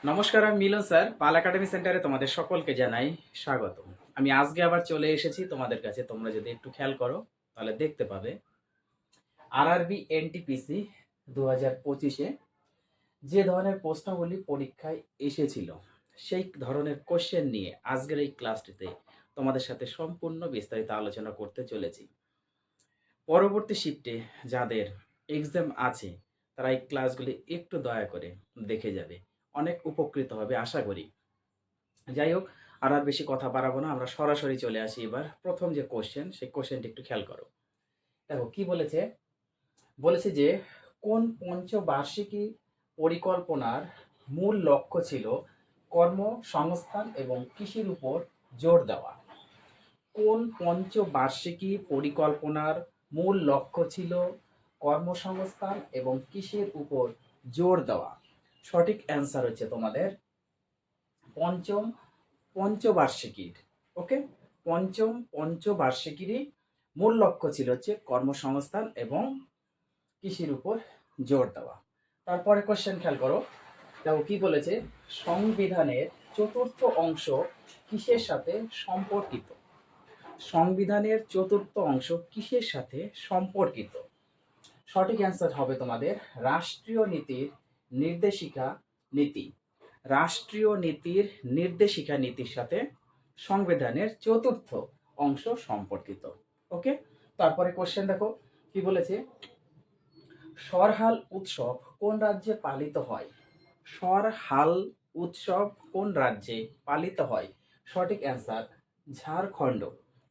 নমস্কার, আমি মিলন স্যার। পাল একাডেমি সেন্টারে তোমাদের সকলকে জানাই স্বাগত। আমি আজকে আবার চলে এসেছি তোমাদের কাছে। তোমরা যদি একটু খেয়াল করো তাহলে দেখতে পাবে আরআরবি এনটিপিসি 2025-এ যে ধরনের প্রশ্নগুলি পরীক্ষায় এসেছিল সেই ধরনের কোশ্চেন নিয়ে আজকের এই ক্লাসটিতে তোমাদের সাথে সম্পূর্ণ বিস্তারিত আলোচনা করতে চলেছি। পরবর্তী শিফটে যাদের এক্সাম আছে তারা এই ক্লাসগুলি একটু দয়া করে দেখে যাবে, অনেক উপকৃত হবে আশা করি। যাই হোক, আর বেশি কথা বাড়াবো না, আমরা সরাসরি চলে আসি। এবার প্রথম যে কোশ্চেন, সেই কোশ্চেনটি একটু খেয়াল করো। দেখো কি বলেছে। বলেছে যে কোন পঞ্চবার্ষিকী পরিকল্পনার মূল লক্ষ্য ছিল কর্মসংস্থান এবং কৃষির উপর জোর দেওয়া। কোন পঞ্চবার্ষিকী পরিকল্পনার মূল লক্ষ্য ছিল কর্মসংস্থান এবং কৃষির উপর জোর দেওয়া? সঠিক অ্যান্সার হচ্ছে তোমাদের পঞ্চম পঞ্চবার্ষিকীর। ওকে, পঞ্চবার্ষিকীরই মূল লক্ষ্য ছিল হচ্ছে কর্মসংস্থান এবং কৃষির উপর জোর দেওয়া। তারপরে কোশ্চেন খেয়াল করো। দেখো কি বলেছে, সংবিধানের চতুর্থ অংশ কিসের সাথে সম্পর্কিত? সংবিধানের চতুর্থ অংশ কিসের সাথে সম্পর্কিত? সঠিক অ্যান্সার হবে তোমাদের রাষ্ট্রীয় নীতির নির্দেশিকা নীতি। রাষ্ট্রীয় নীতির নির্দেশিকা নীতির সাথে সংবিধানের চতুর্থ অংশ সম্পর্কিত। ওকে, তারপরে কোশ্চেন দেখো কি বলেছে, সরহাল উৎসব কোন রাজ্যে পালিত হয়? সরহাল উৎসব কোন রাজ্যে পালিত হয়? সঠিক অ্যান্সার ঝাড়খণ্ড।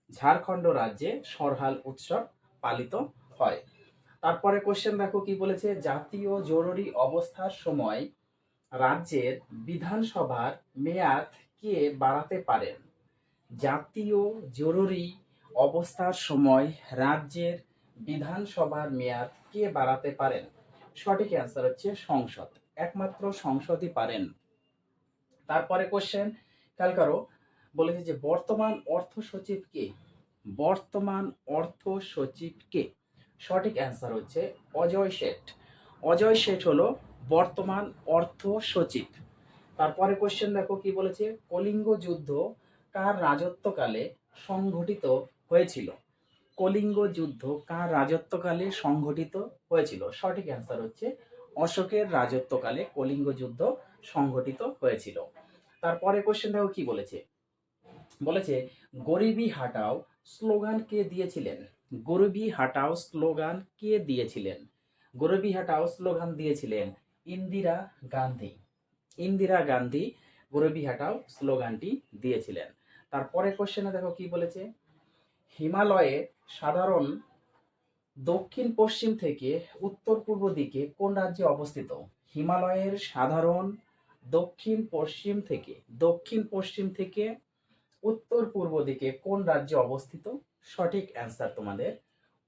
ঝাড়খণ্ড রাজ্যে সরহাল উৎসব পালিত হয়। তারপরে কোশ্চেন দেখো কি বলেছে, জাতীয় জরুরি অবস্থার সময় রাজ্যের বিধানসভার মেয়াদ কে বাড়াতে পারেন? জাতীয় জরুরি অবস্থার সময় রাজ্যের বিধানসভার মেয়াদ কে বাড়াতে পারেন? সঠিক অ্যান্সার হচ্ছে সংসদ। একমাত্র সংসদই পারেন। তারপরে কোশ্চেন খেয়াল করো, বলেছে যে বর্তমান অর্থ সচিব কে? বর্তমান অর্থ সচিব কে? সঠিক অ্যান্সার হচ্ছে অজয় শেঠ। অজয় শেঠ হলো বর্তমান অর্থ সচিব। তারপরে কোশ্চেন দেখো কি বলেছে, কলিঙ্গ যুদ্ধ কার রাজত্বকালে সংঘটিত হয়েছিল? কলিঙ্গ যুদ্ধ কার রাজত্বকালে সংঘটিত হয়েছিল? সঠিক অ্যান্সার হচ্ছে অশোকের রাজত্বকালে কলিঙ্গ যুদ্ধ সংঘটিত হয়েছিল। তারপরে কোশ্চেন দেখো কি বলেছে। বলেছে গরিবি হাটাও স্লোগান কে দিয়েছিলেন? গরিবি হাটাও স্লোগান কে দিয়েছিলেন? গরিবি হাটাও স্লোগান দিয়েছিলেন ইন্দিরা গান্ধী। ইন্দিরা গান্ধী গরিবি হাটাও স্লোগানটি দিয়েছিলেন। তারপরে কোশ্চেনে দেখো কি বলেছে, হিমালয়ে সাধারণ দক্ষিণ পশ্চিম থেকে উত্তর পূর্ব দিকে কোন রাজ্যে অবস্থিত? হিমালয়ের সাধারণ দক্ষিণ পশ্চিম থেকে উত্তর পূর্ব দিকে কোন রাজ্যে অবস্থিত? সঠিক অ্যান্সার তোমাদের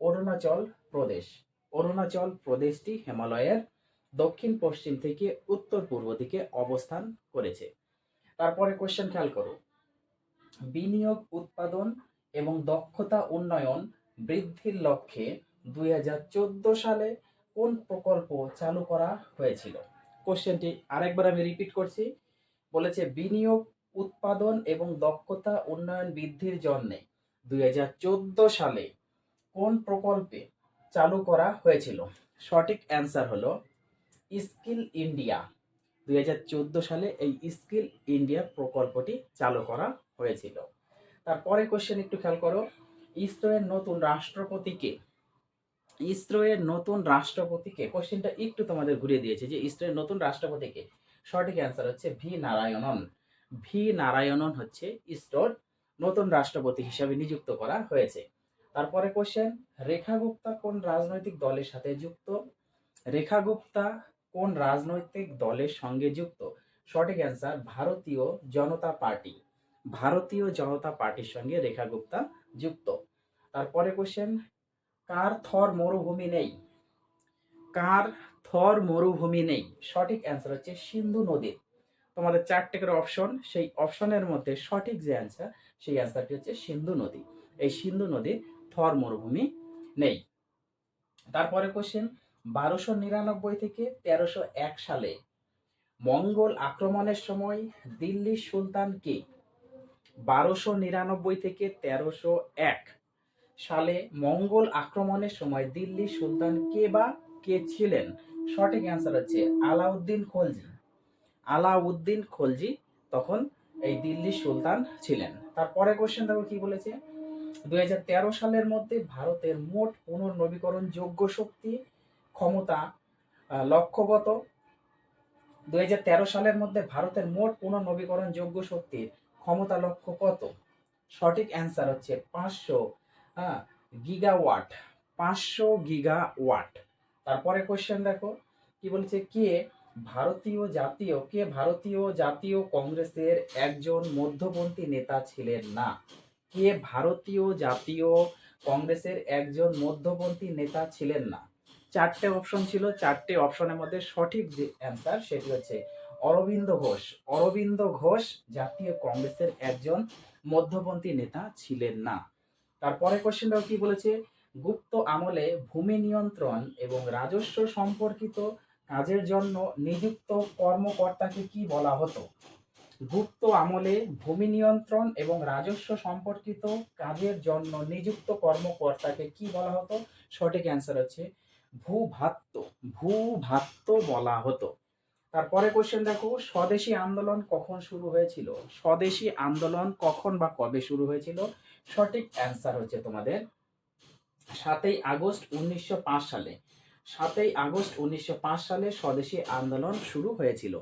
অরুণাচল প্রদেশ। অরুণাচল প্রদেশটি হিমালয়ের দক্ষিণ পশ্চিম থেকে উত্তর পূর্ব দিকে অবস্থান করেছে। তারপরে কোশ্চেন খেয়াল করো, বিনিয়োগ উৎপাদন এবং দক্ষতা উন্নয়ন বৃদ্ধির লক্ষ্যে 2014 সালে কোন প্রকল্প চালু করা হয়েছিল? কোশ্চেনটি আরেকবার আমি রিপিট করছি। বলেছে বিনিয়োগ উৎপাদন এবং দক্ষতা উন্নয়ন বৃদ্ধির জন্য 2014 সালে কোন প্রকল্পে চালু করা হয়েছিল? সঠিক অ্যান্সার হলো স্কিল ইন্ডিয়া। 2014 সালে এই স্কিল ইন্ডিয়া প্রকল্পটি চালু করা হয়েছিল। তারপরে কোশ্চেন একটু খেয়াল করো, ইসরোয়ের নতুন রাষ্ট্রপতিকে? ইসরোয়ের নতুন রাষ্ট্রপতিকে? কোশ্চেনটা একটু তোমাদের ঘুরিয়ে দিয়েছে যে ইসরোয়ের নতুন রাষ্ট্রপতিকে। সঠিক অ্যান্সার হচ্ছে ভি নারায়ণন। ভি নারায়ণন হচ্ছে ইসরোর নতুন রাষ্ট্রপতি হিসাবে নিযুক্ত করা হয়েছে। তারপরে কোশ্চেন, রেখা গুপ্তা কোন রাজনৈতিক দলের সাথে যুক্ত? রেখা গুপ্তা কোন রাজনৈতিক দলের সঙ্গে যুক্ত? সঠিক অ্যান্সার ভারতীয় জনতা পার্টি। ভারতীয় জনতা পার্টির সঙ্গে রেখা গুপ্তা যুক্ত। তারপরে কোশ্চেন, কার থর মরুভূমি নেই? কার থর মরুভূমি নেই? সঠিক অ্যান্সার হচ্ছে সিন্ধু নদীর। তোমাদের 4টে করে অপশন, সেই অপশনের মধ্যে সঠিক যে অ্যান্সার, সেই অ্যান্সারটি হচ্ছে সিন্ধু নদী। এই সিন্ধু নদীর থর মরুভূমি নেই। তারপরে কোশ্চেন, 1299 থেকে 1301 সালে মঙ্গল আক্রমণের সময় দিল্লির সুলতান কে? 1299 থেকে 1301 সালে মঙ্গল আক্রমণের সময় দিল্লির সুলতান কে বা কে ছিলেন? সঠিক অ্যান্সার হচ্ছে আলাউদ্দিন খলজি। আলাউদ্দিন খলজি তখন এই দিল্লির সুলতান ছিলেন। তারপরে কোশ্চেন দেখো কি বলেছে, 2013 সালের মধ্যে ভারতের মোট পুনর্নবীকরণ যোগ্য শক্তি ক্ষমতা লক্ষ্যগত। 2013 সালের মধ্যে ভারতের মোট পুনর্নবীকরণ যোগ্য শক্তির ক্ষমতা লক্ষ্য কত? সঠিক অ্যান্সার হচ্ছে 500 গিগাওয়াট। 500 গিগাওয়াট। তারপরে কোশ্চেন দেখো কি বলছে, ভারতীয় জাতীয় কংগ্রেসের একজন মধ্যপন্থী নেতা ছিলেন না? কে ভারতীয় জাতীয় কংগ্রেসের একজন মধ্যপন্থী নেতা ছিলেন না? চারটে অপশন ছিল, চারটে অপশনের মধ্যে সঠিক যে অ্যান্সার সেটি হচ্ছে অরবিন্দ ঘোষ। অরবিন্দ ঘোষ জাতীয় কংগ্রেসের একজন মধ্যপন্থী নেতা ছিলেন না। তারপরে কোশ্চেনটাও কি বলেছে, গুপ্ত আমলে ভূমি নিয়ন্ত্রণ এবং রাজস্ব সম্পর্কিত কাজের জন্য নিযুক্ত কর্মকর্তাকে কি বলা হতো? গুপ্ত আমলে ভূমি নিয়ন্ত্রণ এবং রাজস্ব সম্পর্কিত কাজের জন্য নিযুক্ত কর্মকর্তাকে কি বলা হতো? সঠিক অ্যান্সার হচ্ছে ভূভাত্য। ভূভাত্য বলা হতো। তারপরে কোশ্চেন দেখো, স্বদেশী আন্দোলন কখন শুরু হয়েছিল? স্বদেশী আন্দোলন কখন বা কবে শুরু হয়েছিল? সঠিক অ্যান্সার হচ্ছে তোমাদের 7ই আগস্ট 1905 সালে। 7ই আগস্ট 1905 সালে স্বদেশী আন্দোলন শুরু হয়েছিল।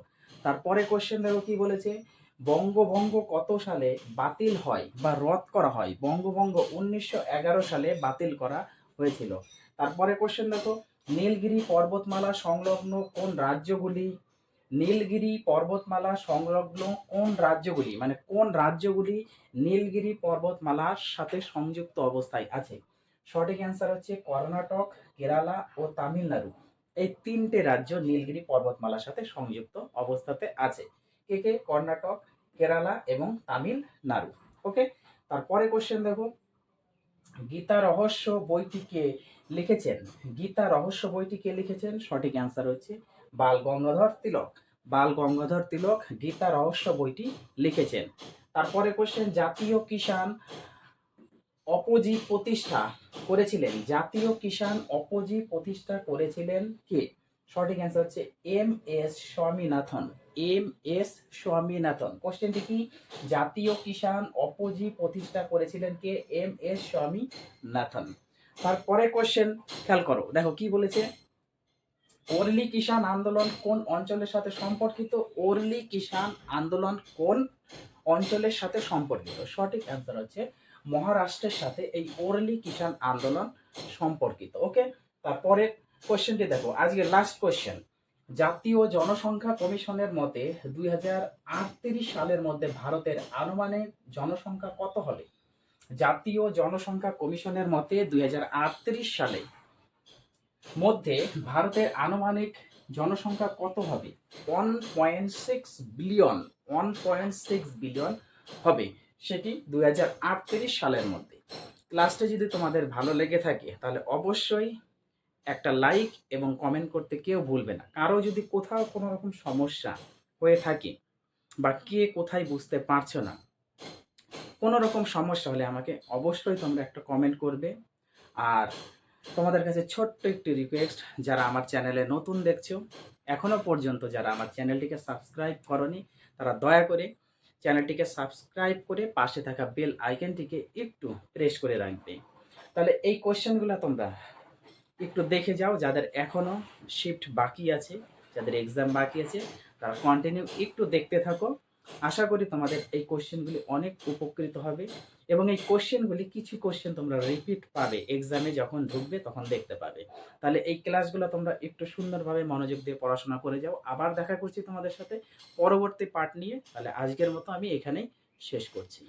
তারপরে কোশ্চেন দেখো কি বলেছে, বঙ্গভঙ্গ কত সালে বাতিল হয় বা রদ করা হয়? বঙ্গভঙ্গ 1911 সালে বাতিল করা হয়েছিল। তারপরে কোশ্চেন দেখো, নীলগিরি পর্বতমালা সংলগ্ন কোন রাজ্যগুলি? নীলগিরি পর্বতমালা সংলগ্ন কোন রাজ্যগুলি, মানে কোন রাজ্যগুলি নীলগিরি পর্বতমালার সাথে সংযুক্ত অবস্থায় আছে? সঠিক অ্যান্সার হচ্ছে কর্ণাটক, কেরালা ও তামিলনাড়ু। এই তিনটে রাজ্য নীলগিরি পর্বতমালার সাথে সংযুক্ত অবস্থাতে আছে। কে কে? কর্ণাটক, কেরালা এবং তামিলনাড়ু। ওকে। তারপরে কোশ্চেন দেখো, গীতা রহস্য বইটি কে লিখেছেন? গীতা রহস্য বইটি কে লিখেছেন? সঠিক অ্যান্সার হচ্ছে বাল গঙ্গাধর তিলক। বাল গঙ্গাধর তিলক গীতা রহস্য বইটি লিখেছেন। তারপরে কোশ্চেন, জাতীয় কিষাণ অপোজি প্রতিষ্ঠা করেছিলেন? জাতীয় কিষাণ অপোজি প্রতিষ্ঠা করেছিলেন কে? সঠিক অ্যান্সার হচ্ছে M S Swaminathan. M S Swaminathan. কোশ্চেনটি কি? জাতীয় কিষাণ অপোজি প্রতিষ্ঠা করেছিলেন কে? M S Swaminathan. তারপরে কোশ্চেন খেয়াল করো, দেখো কি বলেছে, ওরলি কিষাণ আন্দোলন কোন অঞ্চলের সাথে সম্পর্কিত? ওরলি কিষাণ আন্দোলন কোন অঞ্চলের সাথে সম্পর্কিত? সঠিক অ্যান্সার হচ্ছে মহারাষ্ট্রের সাথে এই ওরলি কিষাণ আন্দোলন সম্পর্কিত। ওকে। তারপরে কোশ্চেনটি দেখো, আজকে লাস্ট কোশ্চেন, জাতীয় জনসংখ্যা কমিশনের মতে 2038 সালের মধ্যে ভারতের আনুমানিক জনসংখ্যা কত হবে? জাতীয় জনসংখ্যা কমিশনের মতে 2038 সালে মধ্যে ভারতের আনুমানিক জনসংখ্যা কত হবে? 1.6 বিলিয়ন। 1.6 বিলিয়ন হবে, সেটি 2038 সালের মধ্যে। ক্লাসটা যদি তোমাদের ভালো লেগে থাকে তাহলে অবশ্যই একটা লাইক এবং কমেন্ট করতে কেউ ভুলবে না। কারো যদি কোথাও কোনো রকম সমস্যা হয়ে থাকে বা কে কোথায় বুঝতে পারছো না, কোনো রকম সমস্যা হলে আমাকে অবশ্যই তোমরা একটা কমেন্ট করবে। আর তোমাদের কাছে ছোট্ট একটি রিকোয়েস্ট, যারা আমার চ্যানেলে নতুন দেখছো, এখনো পর্যন্ত যারা আমার চ্যানেলটিকে সাবস্ক্রাইব করনি, তারা দয়া করে চ্যানেলটিকে সাবস্ক্রাইব করে পাশে থাকা বেল আইকনটিকে একটু প্রেস করে রাখবে। তাহলে এই কোশ্চেনগুলো তোমরা একটু দেখে যাও, যাদের এখনো শিফট বাকি আছে, যাদের এক্সাম বাকি আছে, তারা কন্টিনিউ একটু দেখতে থাকো। আশা করি তোমাদের এই কোশ্চেনগুলি অনেক উপকৃত হবে এবং এই কোশ্চেনগুলি কিছু কোশ্চেন তোমরা রিপিট পাবে, এক্সামে যখন ঢুকবে তখন দেখতে পাবে। তাহলে এই ক্লাসগুলো তোমরা একটু সুন্দরভাবে মনোযোগ দিয়ে পড়াশোনা করে যাও। আবার দেখা করছি তোমাদের সাথে পরবর্তী পার্ট নিয়ে। তাহলে আজকের মতো আমি এখানেই শেষ করছি।